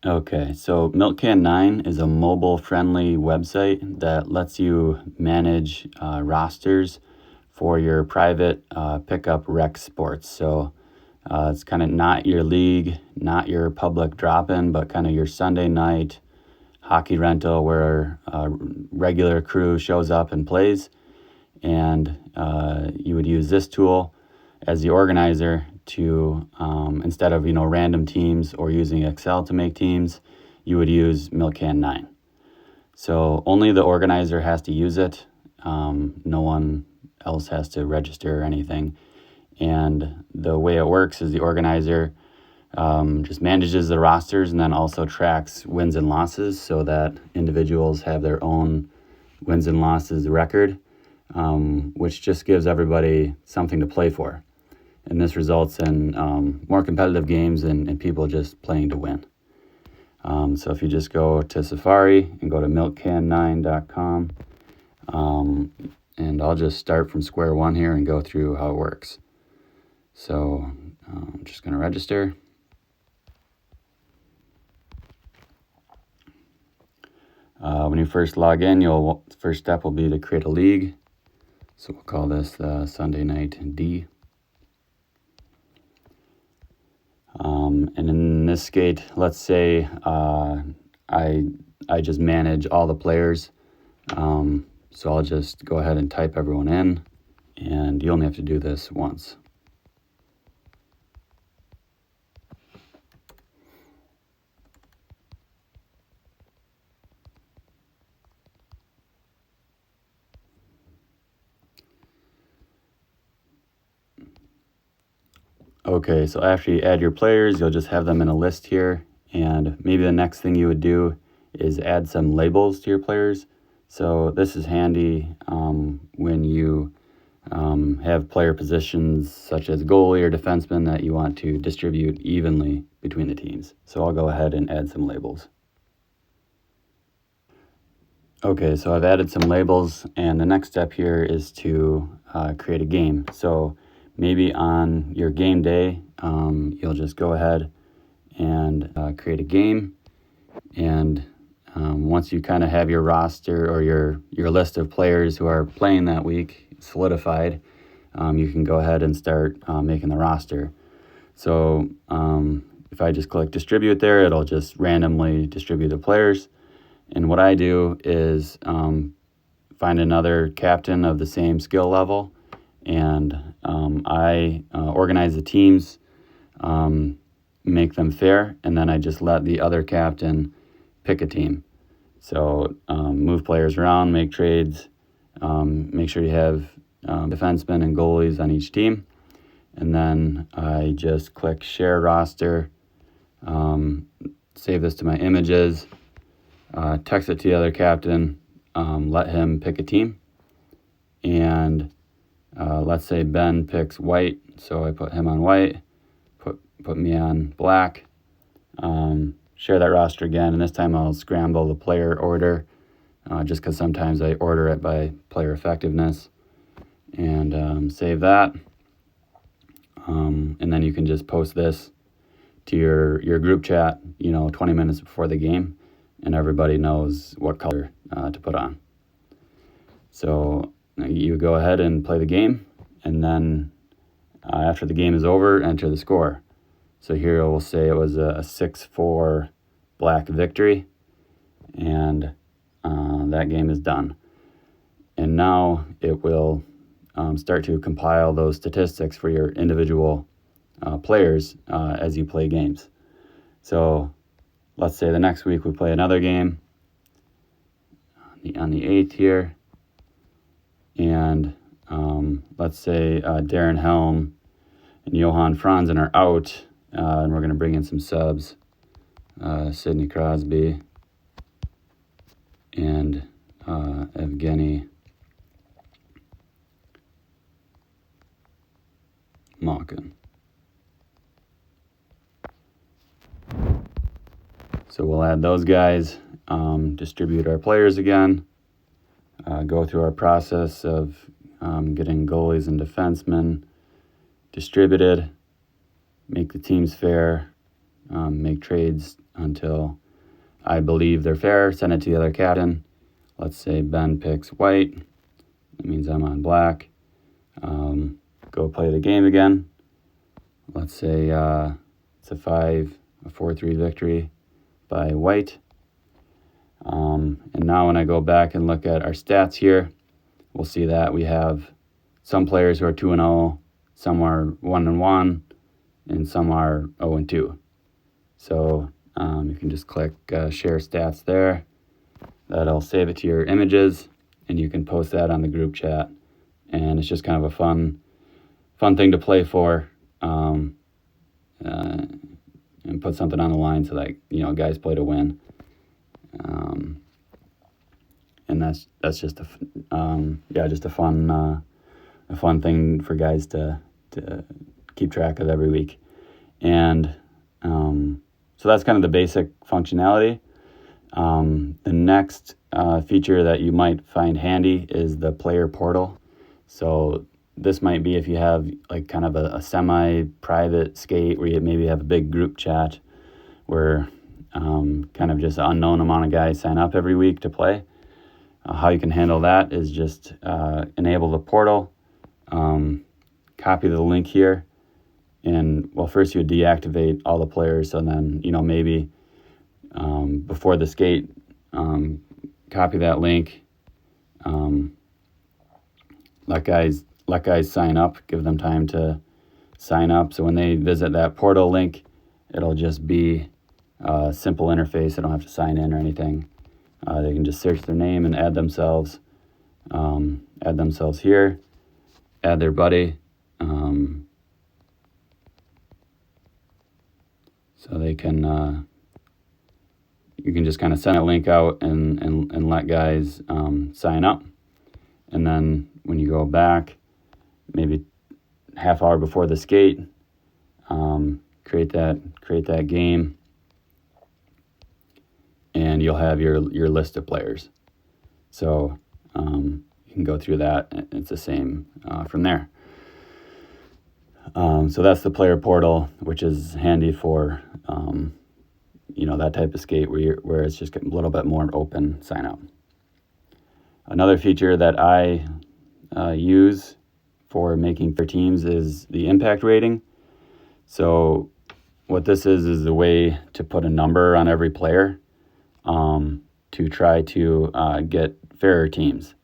Okay, so MilkCan9 is a mobile-friendly website that lets you manage rosters for your private pickup rec sports. So it's kind of not your league, not your public drop-in, but kind of your Sunday night hockey rental where a regular crew shows up and plays. And you would use this tool as the organizer to, instead of random teams or using Excel to make teams, you would use MilkCan9. So only the organizer has to use it. No one else has to register or anything. And the way it works is the organizer just manages the rosters and then also tracks wins and losses so that individuals have their own wins and losses record, which just gives everybody something to play for. And this results in more competitive games and people just playing to win. So if you just go to Safari and go to milkcan9.com, and I'll just start from square one here and go through how it works. So I'm just going to register. When you first log in, first step will be to create a league. So we'll call this the Sunday Night D. And in this skate, let's say I just manage all the players. So I'll just go ahead and type everyone in, and you only have to do this once. Okay, so after you add your players, you'll just have them in a list here. And maybe the next thing you would do is add some labels to your players. So this is handy when you have player positions such as goalie or defenseman that you want to distribute evenly between the teams. So I'll go ahead and add some labels. Okay, so I've added some labels, and the next step here is to create a game. So maybe on your game day, you'll just go ahead and create a game. And once you kind of have your roster or your list of players who are playing that week solidified, you can go ahead and start making the roster. So if I just click distribute there, it'll just randomly distribute the players. And what I do is find another captain of the same skill level, and I organize the teams, make them fair, and then I just let the other captain pick a team. So move players around, make trades, make sure you have defensemen and goalies on each team, and then I just click share roster, save this to my images, text it to the other captain, let him pick a team, and let's say Ben picks white, so I put him on white, put me on black, share that roster again, and this time I'll scramble the player order, just because sometimes I order it by player effectiveness, and save that, and then you can just post this to your group chat, 20 minutes before the game, and everybody knows what color to put on. So you go ahead and play the game, and then after the game is over, enter the score. So here we'll say it was a 6-4 black victory, and that game is done. And now it will start to compile those statistics for your individual players as you play games. So let's say the next week we play another game on the 8th here, and let's say Darren Helm and Johan Franzen are out, and we're going to bring in some subs, Sidney Crosby and Evgeny Malkin. So we'll add those guys, distribute our players again, go through our process of getting goalies and defensemen distributed, make the teams fair, make trades until I believe they're fair, send it to the other captain. Let's say Ben picks white. That means I'm on black. Go play the game again. Let's say it's a 4-3 victory by white. And now when I go back and look at our stats here, we'll see that we have some players who are 2-0, some are 1-1, and some are 0-2. So you can just click share stats there. That'll save it to your images, and you can post that on the group chat. And it's just kind of a fun thing to play for, and put something on the line so that guys play to win. And that's just a fun thing for guys to keep track of every week. And so that's kind of the basic functionality. The next feature that you might find handy is the player portal. So this might be if you have like kind of a semi-private skate where you maybe have a big group chat where kind of just an unknown amount of guys sign up every week to play. How you can handle that is just enable the portal, copy the link here, and first you would deactivate all the players. So then maybe before the skate, copy that link, let guys sign up, give them time to sign up. So when they visit that portal link, it'll just be a simple interface. They don't have to sign in or anything. They can just search their name and add themselves here, add their buddy. So they can, you can just kind of send a link out and let guys sign up. And then when you go back, maybe half hour before the skate, create that game, and you'll have your list of players. So you can go through that. It's the same from there. So that's the player portal, which is handy for that type of skate where it's just a little bit more open sign up. Another feature that I use for making fair teams is the impact rating. So what this is a way to put a number on every player to try to get fairer teams.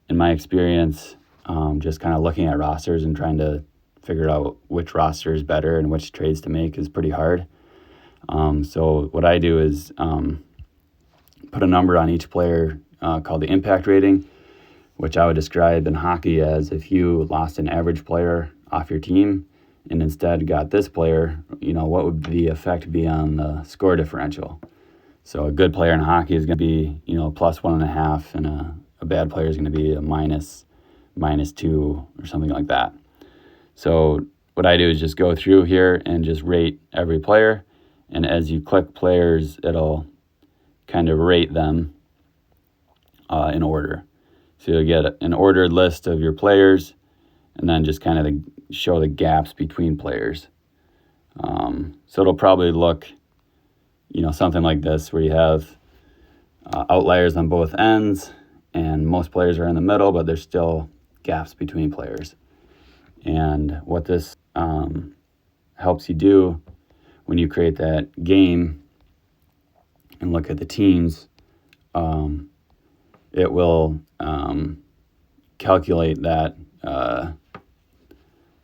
In my experience, just kind of looking at rosters and trying to figure out which roster is better and which trades to make is pretty hard. So what I do is put a number on each player called the impact rating, which I would describe in hockey as if you lost an average player off your team and instead got this player, what would the effect be on the score differential? So a good player in hockey is going to be, plus 1.5, and a bad player is going to be a minus 2 or something like that. So what I do is just go through here and just rate every player. And as you click players, it'll kind of rate them in order. So you'll get an ordered list of your players and then just kind of show the gaps between players. So it'll probably look, something like this, where you have outliers on both ends and most players are in the middle, but there's still gaps between players. And what this helps you do when you create that game and look at the teams, it will calculate that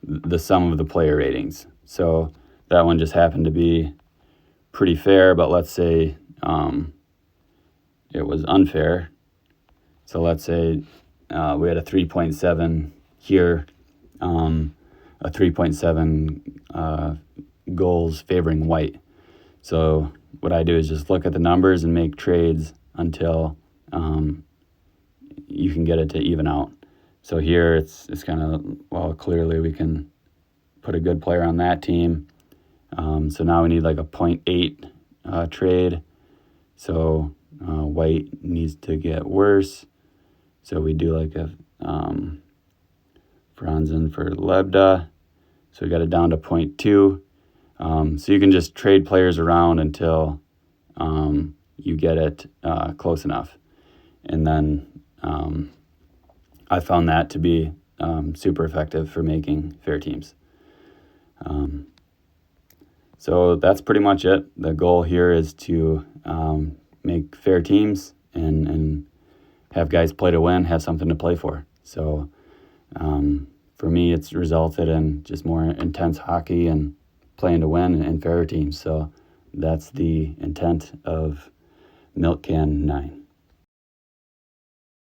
the sum of the player ratings. So that one just happened to be pretty fair, but let's say it was unfair. So let's say we had a 3.7 here, a 3.7 goals favoring white. So what I do is just look at the numbers and make trades until you can get it to even out. So here it's kind of, clearly we can put a good player on that team. So now we need like a 0.8 trade. So white needs to get worse. So we do like a Franzen for Lebda. So we got it down to 0.2. So you can just trade players around until you get it close enough. And then I found that to be super effective for making fair teams. So that's pretty much it. The goal here is to make fair teams and have guys play to win, have something to play for. So for me, it's resulted in just more intense hockey and playing to win and fairer teams. So that's the intent of MilkCan9.